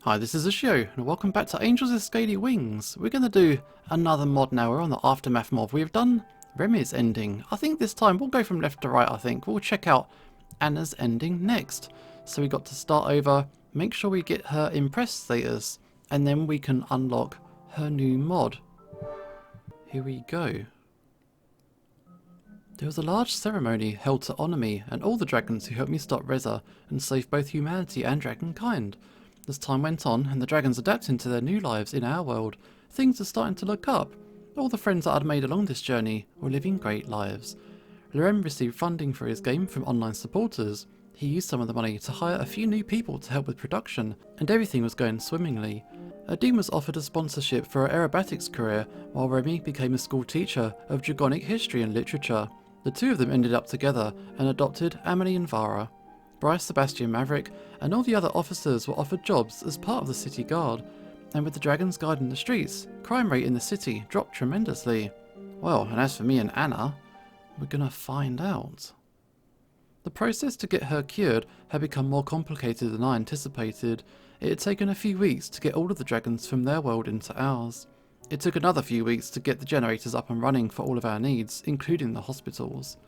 Hi, this is Ashio, and welcome back to Angels with Scaly Wings. We're going to do another mod now. We're on the Aftermath mod. We've done Remy's ending. I think this time we'll go from left to right, I think. We'll check out Anna's ending next. So we got to start over, make sure we get her impressed status, and then we can unlock her new mod. Here we go. There was a large ceremony held to honour me and all the dragons who helped me stop Reza and save both humanity and dragonkind. As time went on and the dragons adapted to their new lives in our world, things are starting to look up. All the friends that I'd made along this journey were living great lives. Lorem received funding for his game from online supporters. He used some of the money to hire a few new people to help with production, and everything was going swimmingly. Adine was offered a sponsorship for her aerobatics career, while Remy became a school teacher of Dragonic history and literature. The two of them ended up together and adopted Amelie and Vara. Bryce, Sebastian, Maverick, and all the other officers were offered jobs as part of the city guard, and with the dragons guarding the streets, crime rate in the city dropped tremendously. Well, and as for me and Anna, we're gonna find out. The process to get her cured had become more complicated than I anticipated. It had taken a few weeks to get all of the dragons from their world into ours. It took another few weeks to get the generators up and running for all of our needs, including the hospitals.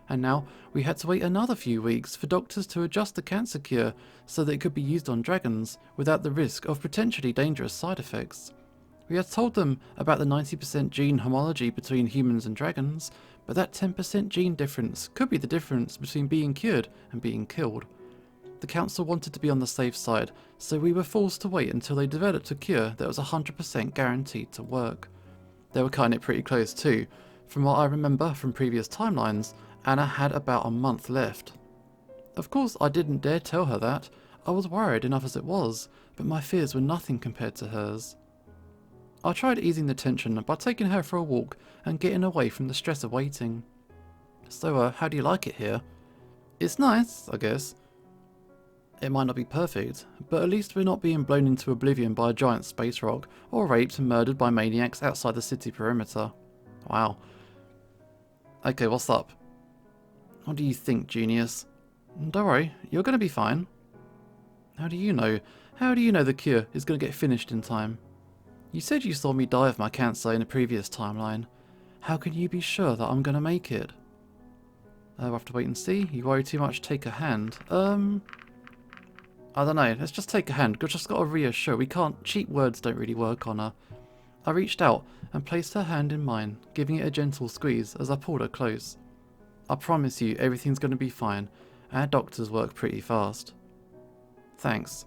And now we had to wait another few weeks for doctors to adjust the cancer cure so that it could be used on dragons without the risk of potentially dangerous side effects. We had told them about the 90% gene homology between humans and dragons, but that 10% gene difference could be the difference between being cured and being killed. The council wanted to be on the safe side, so we were forced to wait until they developed a cure that was 100% guaranteed to work. They were cutting it pretty close too. From what I remember from previous timelines, Anna had about a month left. Of course I didn't dare tell her that. I was worried enough as it was, but my fears were nothing compared to hers. I tried easing the tension by taking her for a walk and getting away from the stress of waiting. So, how do you like it here? It's nice, I guess. It might not be perfect, but at least we're not being blown into oblivion by a giant space rock, or raped and murdered by maniacs outside the city perimeter. Wow. Okay, what's up? What do you think, genius? Don't worry, you're going to be fine. How do you know? How do you know the cure is going to get finished in time? You said you saw me die of my cancer in a previous timeline. How can you be sure that I'm going to make it? We'll have to wait and see. You worry too much, take a hand. I don't know, let's just take a hand. We've just got to reassure. We can't, cheap words don't really work on her. I reached out and placed her hand in mine, giving it a gentle squeeze as I pulled her close. I promise you everything's going to be fine. Our doctors work pretty fast. Thanks.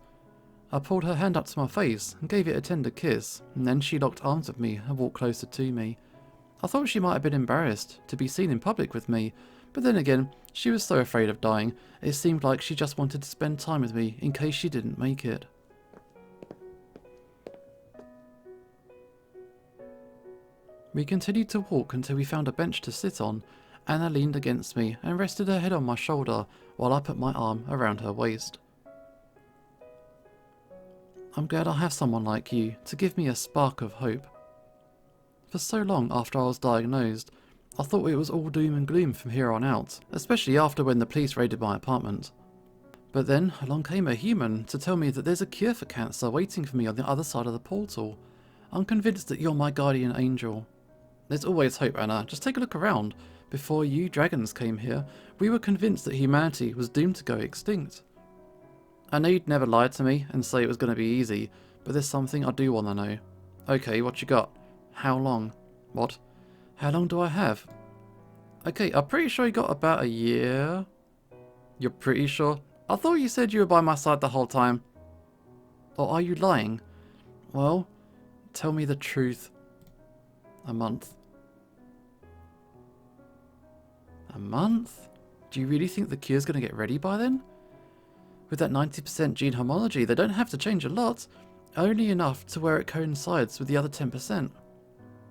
I pulled her hand up to my face and gave it a tender kiss, and then she locked arms with me and walked closer to me. I thought she might have been embarrassed to be seen in public with me, but then again, she was so afraid of dying, it seemed like she just wanted to spend time with me in case she didn't make it. We continued to walk until we found a bench to sit on. Anna leaned against me and rested her head on my shoulder while I put my arm around her waist. I'm glad I have someone like you to give me a spark of hope. For so long after I was diagnosed, I thought it was all doom and gloom from here on out, especially after when the police raided my apartment. But then along came a human to tell me that there's a cure for cancer waiting for me on the other side of the portal. I'm convinced that you're my guardian angel. There's always hope, Anna. Just take a look around. Before you dragons came here, we were convinced that humanity was doomed to go extinct. I know you'd never lie to me and say it was going to be easy, but there's something I do want to know. Okay, what you got? How long? What? How long do I have? Okay, I'm pretty sure you got about a year. You're pretty sure? I thought you said you were by my side the whole time. Or are you lying? Well, tell me the truth. A month. A month? Do you really think the cure's going to get ready by then? With that 90% gene homology, they don't have to change a lot, only enough to where it coincides with the other 10%.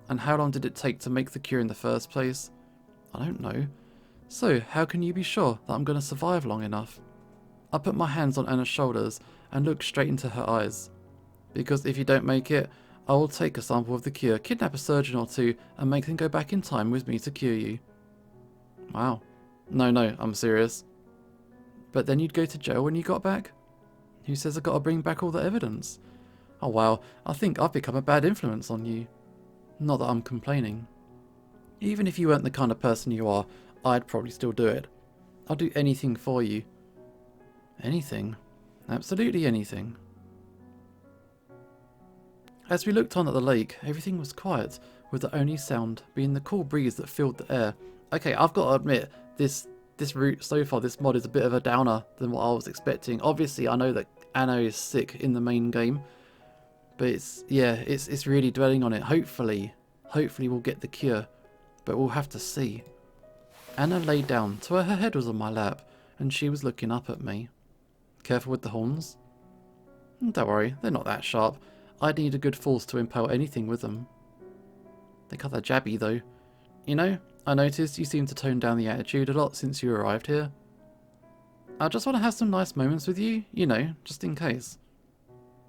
And how long did it take to make the cure in the first place? I don't know. So, how can you be sure that I'm going to survive long enough? I put my hands on Anna's shoulders and looked straight into her eyes. Because if you don't make it, I will take a sample of the cure, kidnap a surgeon or two, and make them go back in time with me to cure you. Wow. No, I'm serious. But then you'd go to jail when you got back? Who says I've got to bring back all the evidence? Oh wow, I think I've become a bad influence on you. Not that I'm complaining. Even if you weren't the kind of person you are, I'd probably still do it. I'll do anything for you. Anything? Absolutely anything. As we looked on at the lake, everything was quiet, with the only sound being the cool breeze that filled the air. Okay, I've got to admit, this route so far, this mod is a bit of a downer than what I was expecting. Obviously, I know that Anna is sick in the main game, but it's really dwelling on it. Hopefully we'll get the cure, but we'll have to see. Anna lay down to where her head was on my lap, and she was looking up at me. Careful with the horns. Don't worry, they're not that sharp. I'd need a good force to impale anything with them. They got that jabby though. You know, I noticed you seem to tone down the attitude a lot since you arrived here. I just want to have some nice moments with you, you know, just in case.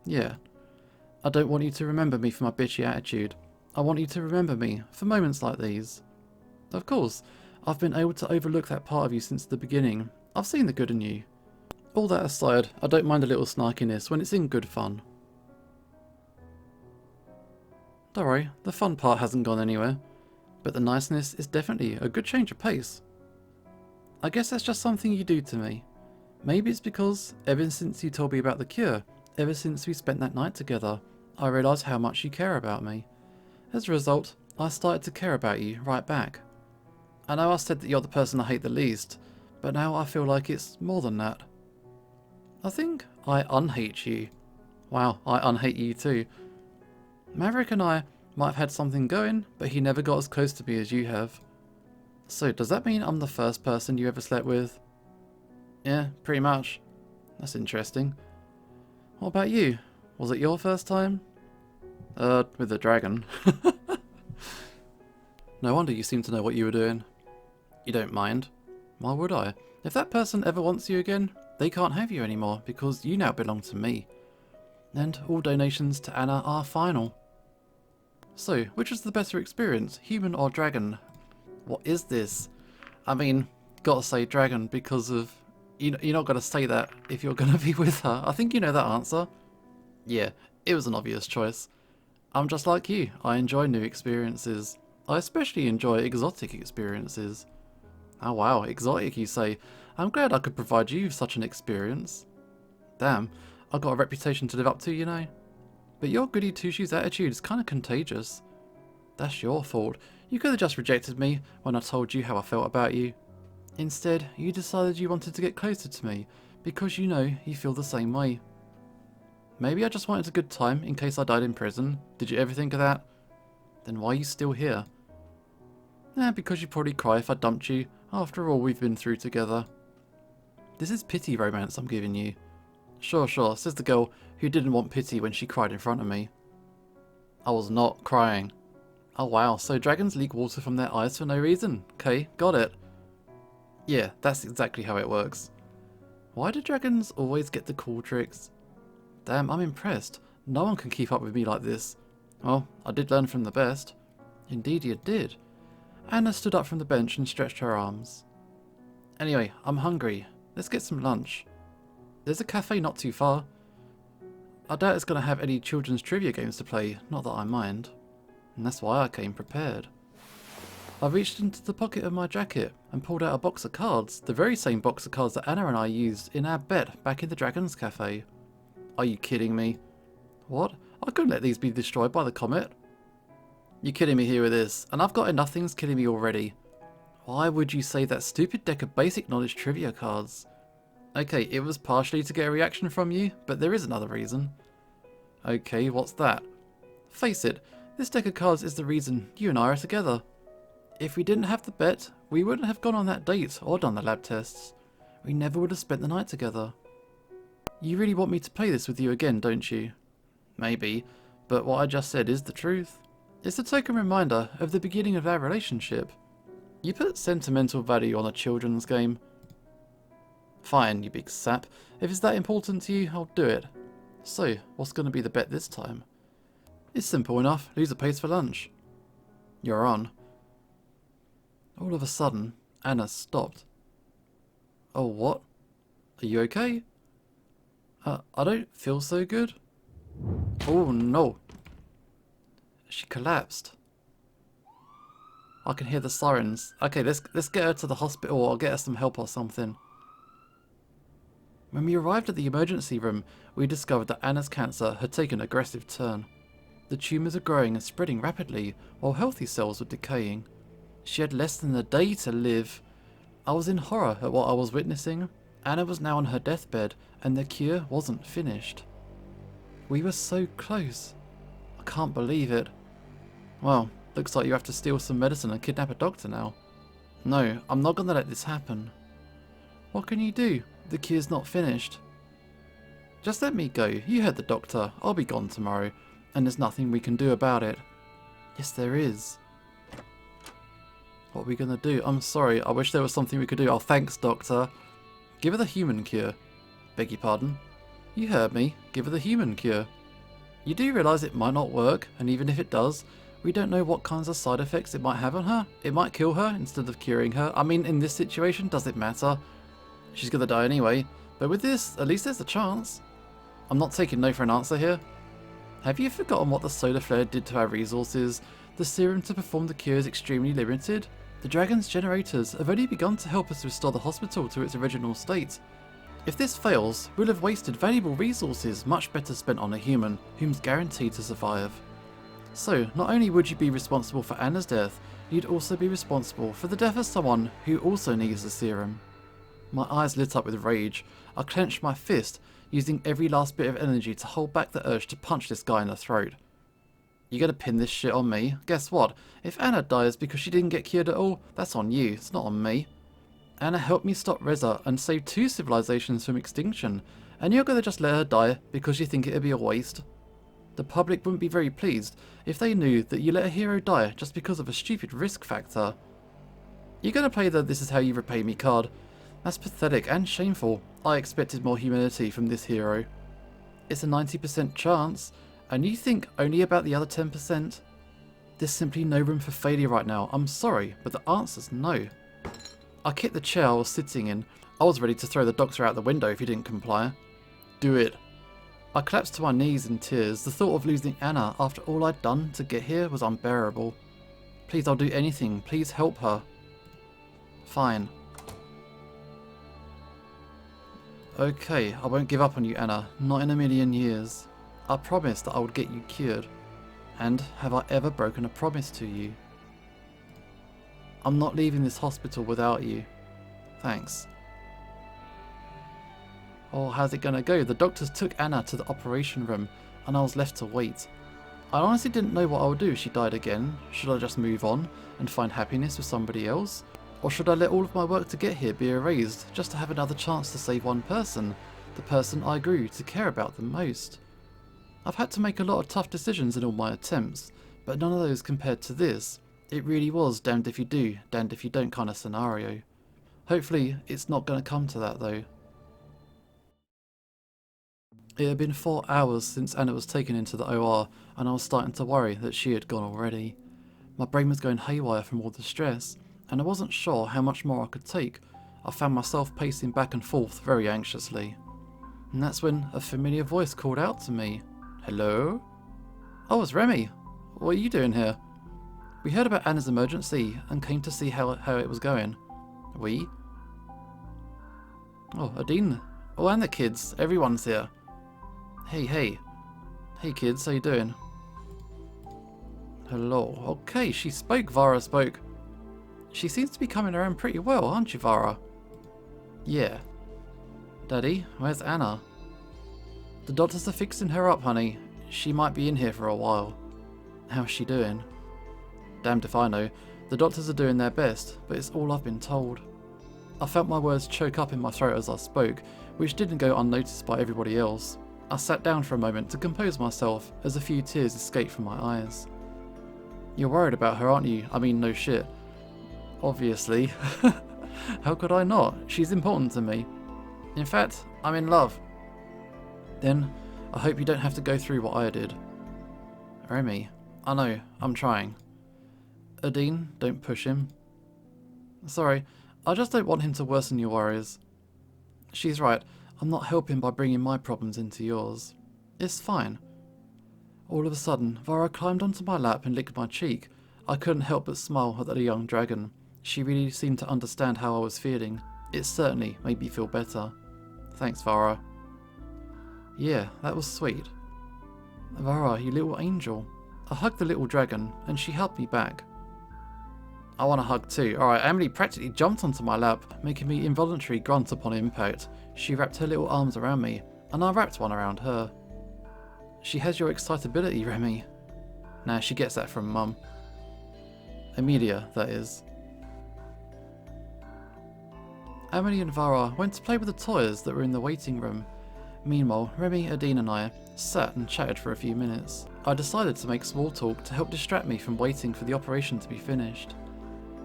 Yeah. I don't want you to remember me for my bitchy attitude. I want you to remember me for moments like these. Of course, I've been able to overlook that part of you since the beginning. I've seen the good in you. All that aside, I don't mind a little snarkiness when it's in good fun. Don't worry, the fun part hasn't gone anywhere, but the niceness is definitely a good change of pace. I guess that's just something you do to me. Maybe it's because, ever since you told me about the cure, ever since we spent that night together, I realised how much you care about me. As a result, I started to care about you right back. I know I said that you're the person I hate the least, but now I feel like it's more than that. I think I unhate you. Wow, I unhate you too. Maverick and I might have had something going, but he never got as close to me as you have. So does that mean I'm the first person you ever slept with? Yeah, pretty much. That's interesting. What about you? Was it your first time? With the dragon. No wonder you seem to know what you were doing. You don't mind. Why would I? If that person ever wants you again, they can't have you anymore because you now belong to me. And all donations to Anna are final. So, which was the better experience, human or dragon? What is this? I mean, gotta say dragon because of... You're not gonna say that if you're gonna be with her. I think you know that answer. Yeah, it was an obvious choice. I'm just like you. I enjoy new experiences. I especially enjoy exotic experiences. Oh wow, exotic you say. I'm glad I could provide you with such an experience. Damn, I've got a reputation to live up to, you know. But your goody two-shoes attitude is kind of contagious. That's your fault. You could have just rejected me when I told you how I felt about you. Instead, you decided you wanted to get closer to me because you know you feel the same way. Maybe I just wanted a good time in case I died in prison. Did you ever think of that? Then why are you still here? Because you'd probably cry if I dumped you after all we've been through together. This is pity romance I'm giving you. Sure, says the girl who didn't want pity when she cried in front of me. I was not crying. Oh wow, so dragons leak water from their eyes for no reason. Okay, got it. Yeah, that's exactly how it works. Why do dragons always get the cool tricks? Damn, I'm impressed. No one can keep up with me like this. Well, I did learn from the best. Indeed you did. Anna stood up from the bench and stretched her arms. Anyway, I'm hungry. Let's get some lunch. There's a cafe not too far. I doubt it's going to have any children's trivia games to play, not that I mind. And that's why I came prepared. I reached into the pocket of my jacket and pulled out a box of cards, the very same box of cards that Anna and I used in our bet back in the Dragon's Cafe. Are you kidding me? What? I couldn't let these be destroyed by the comet. You're kidding me here with this, and I've got enough things killing me already. Why would you save that stupid deck of basic knowledge trivia cards? Okay, it was partially to get a reaction from you, but there is another reason. Okay, what's that? Face it, this deck of cards is the reason you and I are together. If we didn't have the bet, we wouldn't have gone on that date or done the lab tests. We never would have spent the night together. You really want me to play this with you again, don't you? Maybe, but what I just said is the truth. It's a token reminder of the beginning of our relationship. You put sentimental value on a children's game. Fine, you big sap. If it's that important to you, I'll do it. So, what's going to be the bet this time? It's simple enough. Loser pays for lunch. You're on. All of a sudden, Anna stopped. Oh, what? Are you okay? I don't feel so good. Oh no. She collapsed. I can hear the sirens. Okay, let's get her to the hospital or get her some help or something. When we arrived at the emergency room, we discovered that Anna's cancer had taken an aggressive turn. The tumours are growing and spreading rapidly, while healthy cells were decaying. She had less than a day to live. I was in horror at what I was witnessing. Anna was now on her deathbed, and the cure wasn't finished. We were so close. I can't believe it. Well, looks like you have to steal some medicine and kidnap a doctor now. No, I'm not gonna let this happen. What can you do? The cure's not finished. Just let me go. You heard the doctor. I'll be gone tomorrow, and there's nothing we can do about it. Yes, there is. What are we gonna do? I'm sorry, I wish there was something we could do. Oh, thanks, doctor. Give her the human cure. Beg your pardon? You heard me. Give her the human cure. You do realise it might not work, and even if it does, we don't know what kinds of side effects it might have on her. It might kill her instead of curing her. I mean, in this situation, does it matter? She's gonna die anyway, but with this, at least there's a chance. I'm not taking no for an answer here. Have you forgotten what the solar flare did to our resources? The serum to perform the cure is extremely limited. The dragon's generators have only begun to help us restore the hospital to its original state. If this fails, we'll have wasted valuable resources much better spent on a human, whom's guaranteed to survive. So, not only would you be responsible for Anna's death, you'd also be responsible for the death of someone who also needs the serum. My eyes lit up with rage. I clenched my fist, using every last bit of energy to hold back the urge to punch this guy in the throat. You gonna pin this shit on me? Guess what? If Anna dies because she didn't get cured at all, that's on you, it's not on me. Anna helped me stop Reza and save 2 civilizations from extinction, and you're gonna just let her die because you think it'd be a waste? The public wouldn't be very pleased if they knew that you let a hero die just because of a stupid risk factor. You're gonna play the "this is how you repay me" card. That's pathetic and shameful. I expected more humanity from this hero. It's a 90% chance, and you think only about the other 10%? There's simply no room for failure right now. I'm sorry, but the answer's no. I kicked the chair I was sitting in. I was ready to throw the doctor out the window if he didn't comply. Do it. I collapsed to my knees in tears. The thought of losing Anna after all I'd done to get here was unbearable. Please, I'll do anything. Please help her. Fine. Okay, I won't give up on you, Anna. Not in a million years. I promised that I would get you cured. And have I ever broken a promise to you? I'm not leaving this hospital without you. Thanks. Oh, how's it gonna go? The doctors took Anna to the operation room, and I was left to wait. I honestly didn't know what I would do if she died again. Should I just move on and find happiness with somebody else? Or should I let all of my work to get here be erased, just to have another chance to save one person, the person I grew to care about the most? I've had to make a lot of tough decisions in all my attempts, but none of those compared to this. It really was damned if you do, damned if you don't kind of scenario. Hopefully, it's not going to come to that though. It had been 4 hours since Anna was taken into the OR, and I was starting to worry that she had gone already. My brain was going haywire from all the stress, and I wasn't sure how much more I could take. I found myself pacing back and forth very anxiously. And that's when a familiar voice called out to me. Hello? Oh, it's Remy. What are you doing here? We heard about Anna's emergency and came to see how it was going. We? Oh, Adine. Oh, and the kids. Everyone's here. Hey. Hey kids, how you doing? Hello. Okay, she spoke. Vara spoke. She seems to be coming around pretty well, aren't you, Vara? Yeah. Daddy, where's Anna? The doctors are fixing her up, honey. She might be in here for a while. How's she doing? Damned if I know. The doctors are doing their best, but it's all I've been told. I felt my words choke up in my throat as I spoke, which didn't go unnoticed by everybody else. I sat down for a moment to compose myself as a few tears escaped from my eyes. You're worried about her, aren't you? I mean, no shit. Obviously. How could I not? She's important to me. In fact, I'm in love. Then, I hope you don't have to go through what I did. Remy, I know, I'm trying. Adine, don't push him. Sorry, I just don't want him to worsen your worries. She's right, I'm not helping by bringing my problems into yours. It's fine. All of a sudden, Vara climbed onto my lap and licked my cheek. I couldn't help but smile at the young dragon. She really seemed to understand how I was feeling. It certainly made me feel better. Thanks, Vara. Yeah, that was sweet. Vara, you little angel. I hugged the little dragon, and she hugged me back. I want a hug too. Alright, Emily practically jumped onto my lap, making me involuntarily grunt upon impact. She wrapped her little arms around me, and I wrapped one around her. She has your excitability, Remy. Nah, she gets that from Mum. Emilia, that is. Emily and Vara went to play with the toys that were in the waiting room. Meanwhile, Remy, Adine and I sat and chatted for a few minutes. I decided to make small talk to help distract me from waiting for the operation to be finished.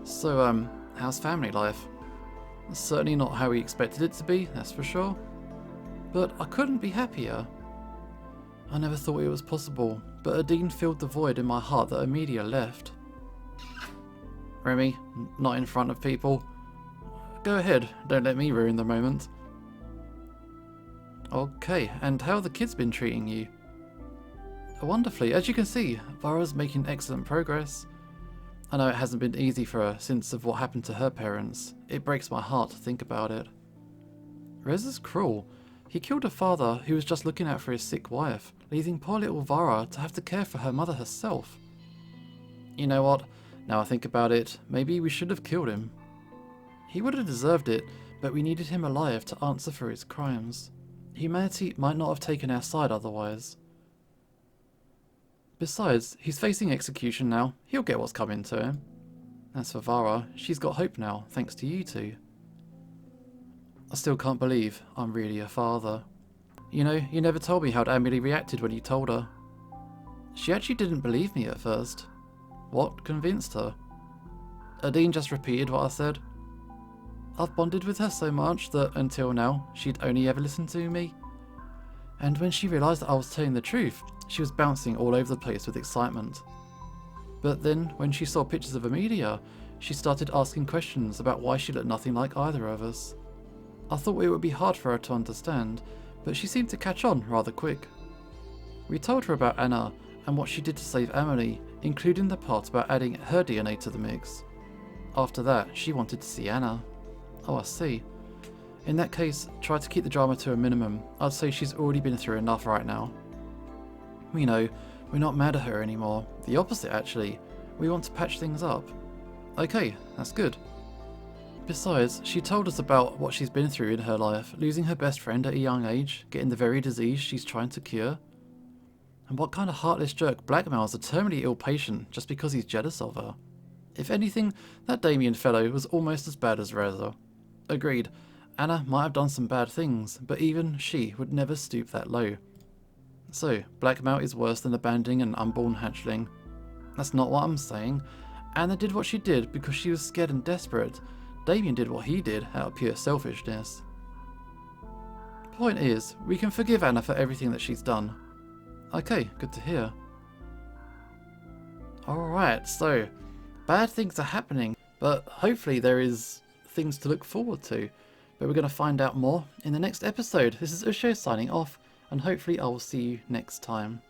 So, how's family life? Certainly not how we expected it to be, that's for sure. But I couldn't be happier. I never thought it was possible, but Adine filled the void in my heart that Emilia left. Remy, not in front of people. Go ahead, don't let me ruin the moment. Okay, and how have the kids been treating you? Wonderfully. As you can see, Vara's making excellent progress. I know it hasn't been easy for her since of what happened to her parents. It breaks my heart to think about it. Reza's cruel. He killed a father who was just looking out for his sick wife, leaving poor little Vara to have to care for her mother herself. You know what? Now I think about it, maybe we should have killed him. He would have deserved it, but we needed him alive to answer for his crimes. Humanity might not have taken our side otherwise. Besides, he's facing execution now. He'll get what's coming to him. As for Vara, she's got hope now, thanks to you two. I still can't believe I'm really a father. You know, you never told me how Amelie reacted when you told her. She actually didn't believe me at first. What convinced her? Adine just repeated what I said. I've bonded with her so much that until now, she'd only ever listened to me. And when she realised that I was telling the truth, she was bouncing all over the place with excitement. But then, when she saw pictures of Emilia, she started asking questions about why she looked nothing like either of us. I thought it would be hard for her to understand, but she seemed to catch on rather quick. We told her about Anna and what she did to save Emily, including the part about adding her DNA to the mix. After that, she wanted to see Anna. Oh, I see. In that case, try to keep the drama to a minimum. I'd say she's already been through enough right now. We know, we're not mad at her anymore. The opposite, actually. We want to patch things up. Okay, that's good. Besides, she told us about what she's been through in her life, losing her best friend at a young age, getting the very disease she's trying to cure. And what kind of heartless jerk blackmails a terminally ill patient just because he's jealous of her? If anything, that Damien fellow was almost as bad as Reza. Agreed. Anna might have done some bad things, but even she would never stoop that low. So, blackmail is worse than abandoning an unborn hatchling. That's not what I'm saying. Anna did what she did because she was scared and desperate. Damien did what he did out of pure selfishness. Point is, we can forgive Anna for everything that she's done. Okay, good to hear. Alright, so, bad things are happening, but hopefully there is things to look forward to. But we're going to find out more in the next episode. This is Usho signing off, and hopefully I will see you next time.